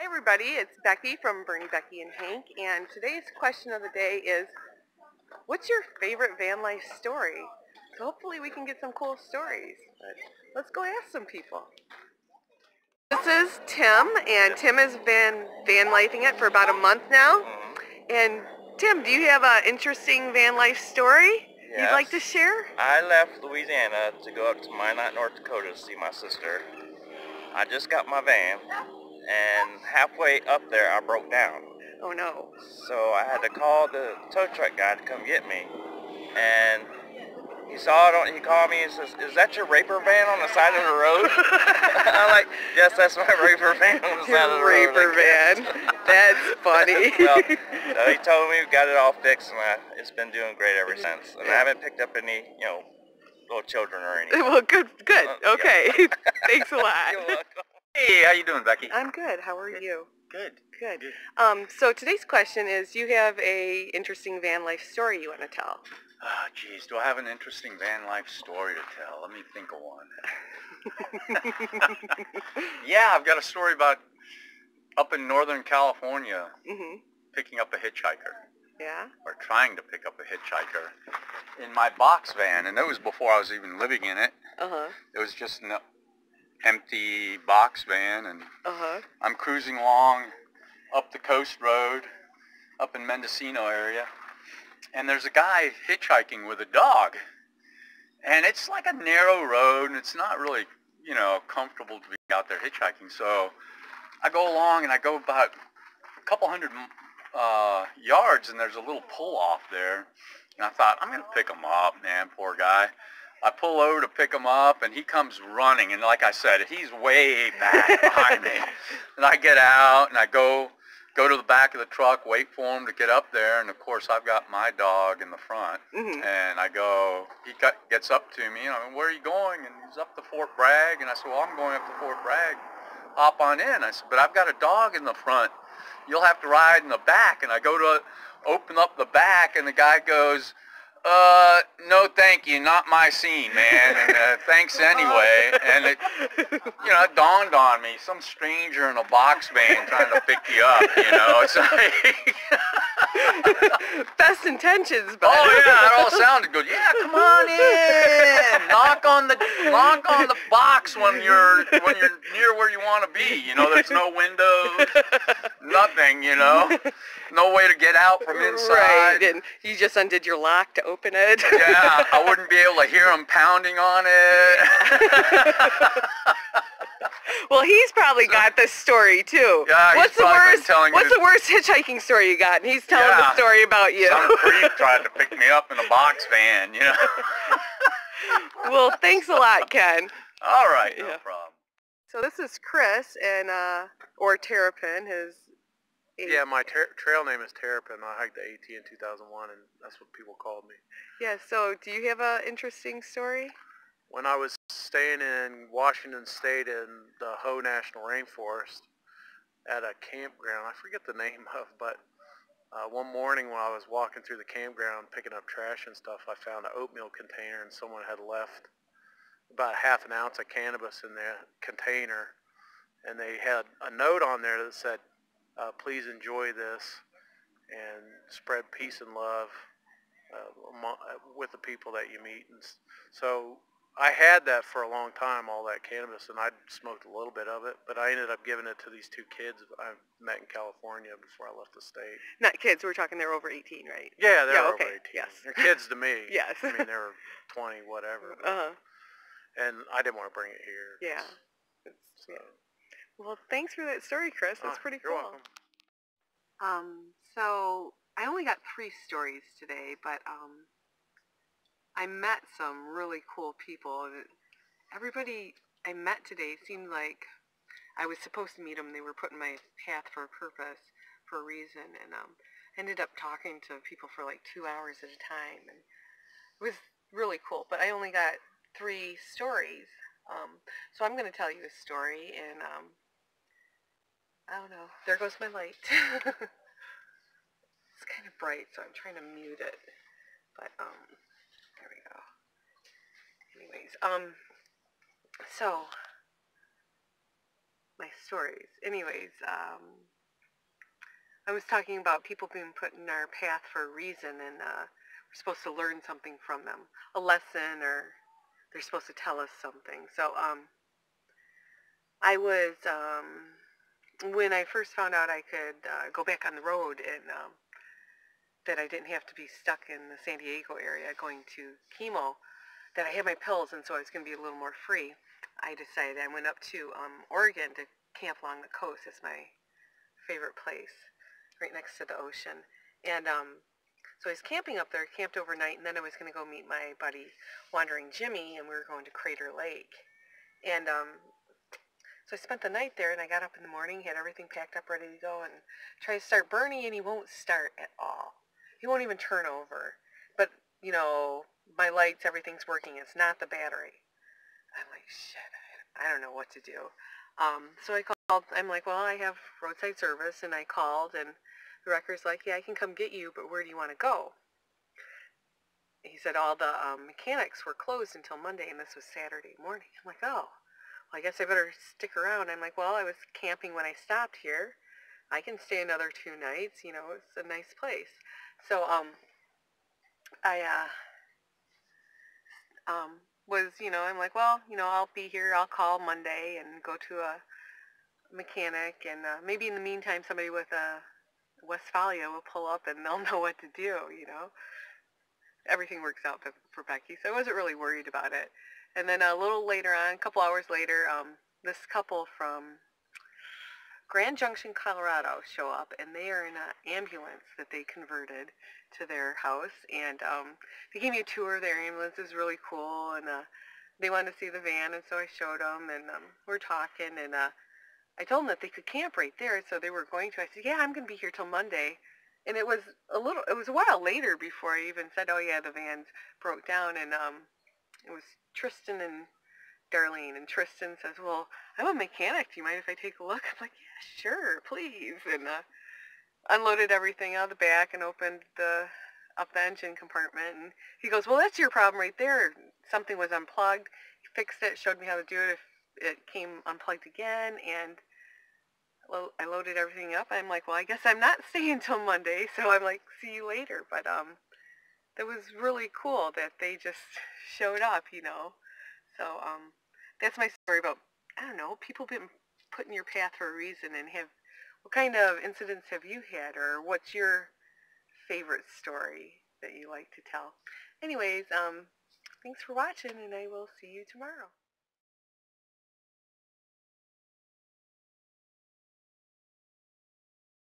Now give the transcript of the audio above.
Everybody, it's Becky from Bernie, Becky, and Hank, and today's question of the day is, what's your favorite van life story? So hopefully we can get some cool stories, but let's go ask some people. This is Tim, and Tim has been van lifing it for about a month now. And Tim, do you have an interesting van life story you'd like to share? I left Louisiana to go up to Minot, North Dakota to see my sister. I just got my van, and halfway up there I broke down. Oh no. So I had to call the tow truck guy to come get me. And he saw it, he called me and says, "Is that your raper van on the side of the road?" I'm like, "Yes, that's my raper van on the side of the road." Raper van. That's funny. Well, so he told me we got it all fixed, and it's been doing great ever since. And I haven't picked up any, little children or anything. Well, good. Okay. Yeah. Thanks a lot. You're welcome. Hey, how you doing, Becky? I'm good. How are you? Good. So today's question is, you have a interesting van life story you want to tell. Oh, geez, do I have an interesting van life story to tell? Let me think of one. Yeah, I've got a story about up in Northern California, picking up a hitchhiker. Yeah? Or trying to pick up a hitchhiker in my box van, and that was before I was even living in it. It was just an empty box van, and I'm cruising along up the coast road up in Mendocino area, and there's a guy hitchhiking with a dog, and it's like a narrow road, and it's not really, comfortable to be out there hitchhiking. So I go along, and I go about a couple hundred yards, and there's a little pull-off there, and I thought, I'm going to pick him up, man, poor guy. I pull over to pick him up, and he comes running, and like I said, he's way back behind me. And I get out, and I go to the back of the truck, wait for him to get up there, and of course I've got my dog in the front. And I go, he gets up to me, and I mean, "Where are you going?" And he's up to Fort Bragg, and I said, "Well, I'm going up to Fort Bragg. Hop on in." I said, "But I've got a dog in the front. You'll have to ride in the back." And I go to open up the back, and the guy goes, "No, thank you, not my scene, man, and thanks anyway." And it dawned on me, some stranger in a box van trying to pick you up, it's like... Best intentions, but... Oh yeah, it all sounded good. Yeah, come on in, knock on the box when you're near where you want to be. There's no windows, nothing, no way to get out from inside. Right, and you just undid your lock to open it. Yeah, I wouldn't be able to hear him pounding on it. Well, he's probably got this story too. Yeah, what's the worst hitchhiking story you got? And he's telling the story about you. Some creep tried to pick me up in a box van, Well, thanks a lot, Ken. All right, no problem. So this is Chris, and or Terrapin, his... Yeah, my trail name is Terrapin. I hiked the AT in 2001, and that's what people called me. Yeah, so do you have an interesting story? When I was staying in Washington State in the Ho National Rainforest at a campground, I forget the name of, but one morning when I was walking through the campground picking up trash and stuff, I found an oatmeal container, and someone had left about half an ounce of cannabis in the container, and they had a note on there that said, "Please enjoy this and spread peace and love with the people that you meet." And so I had that for a long time, all that cannabis, and I smoked a little bit of it, but I ended up giving it to these two kids I met in California before I left the state. Not kids, we're talking they're over 18, right? Yeah, they're over 18. Yes. They're kids to me. Yes. I mean, they were 20, whatever. And I didn't want to bring it here. Yeah. Well, thanks for that story, Chris. That's pretty cool. You're welcome. So I only got 3 stories today, but I met some really cool people. Everybody I met today seemed like I was supposed to meet them. They were put in my path for a purpose, for a reason, and ended up talking to people for like 2 hours at a time, and it was really cool. But I only got 3 stories, so I'm going to tell you a story, and I don't know, there goes my light. It's kind of bright, so I'm trying to mute it, but there we go. Anyways, so my stories. Anyways, I was talking about people being put in our path for a reason, and we're supposed to learn something from them, a lesson, or they're supposed to tell us something. So I was, when I first found out I could go back on the road and that I didn't have to be stuck in the San Diego area going to chemo, that I had my pills, and so I was going to be a little more free, I decided I went up to Oregon to camp along the coast. It's my favorite place, right next to the ocean. And so I was camping up there, camped overnight, and then I was going to go meet my buddy Wandering Jimmy, and we were going to Crater Lake. And so I spent the night there, and I got up in the morning, had everything packed up, ready to go, and tried to start Bernie, and he won't start at all. He won't even turn over. But, you know, my lights, everything's working. It's not the battery. I'm like, shit, I don't know what to do. So I called. I'm like, well, I have roadside service, and I called, and the wrecker's like, yeah, I can come get you, but where do you want to go? He said all the mechanics were closed until Monday, and this was Saturday morning. I'm like, oh, well, I guess I better stick around. I'm like, well, I was camping when I stopped here. I can stay another 2 nights. You know, it's a nice place. So I was, you know, I'm like, well, you know, I'll be here. I'll call Monday and go to a mechanic, and maybe in the meantime somebody with a Westphalia will pull up and they'll know what to do, you know. Everything works out for Becky, so I wasn't really worried about it. And then a little later on, a couple hours later, this couple from Grand Junction, Colorado show up, and they are in an ambulance that they converted to their house, and they gave me a tour of their ambulance. It was really cool, and they wanted to see the van, and so I showed them, and we're talking, and I told them that they could camp right there, so they were going to. I said, yeah, I'm going to be here till Monday. And it was a while later before I even said, oh yeah, the van's broke down, and it was Tristan and Darlene, and Tristan says, well, I'm a mechanic, do you mind if I take a look? I'm like, yeah, sure, please. And unloaded everything out of the back and opened up the engine compartment, and he goes, well, that's your problem right there. Something was unplugged. He fixed it, showed me how to do it if it came unplugged again, and I loaded everything up. I'm like, well, I guess I'm not staying till Monday, so I'm like, see you later. But that was really cool that they just showed up, you know. So that's my story about, I don't know, people being put in your path for a reason, and what kind of incidents have you had, or what's your favorite story that you like to tell? Anyways, thanks for watching, and I will see you tomorrow.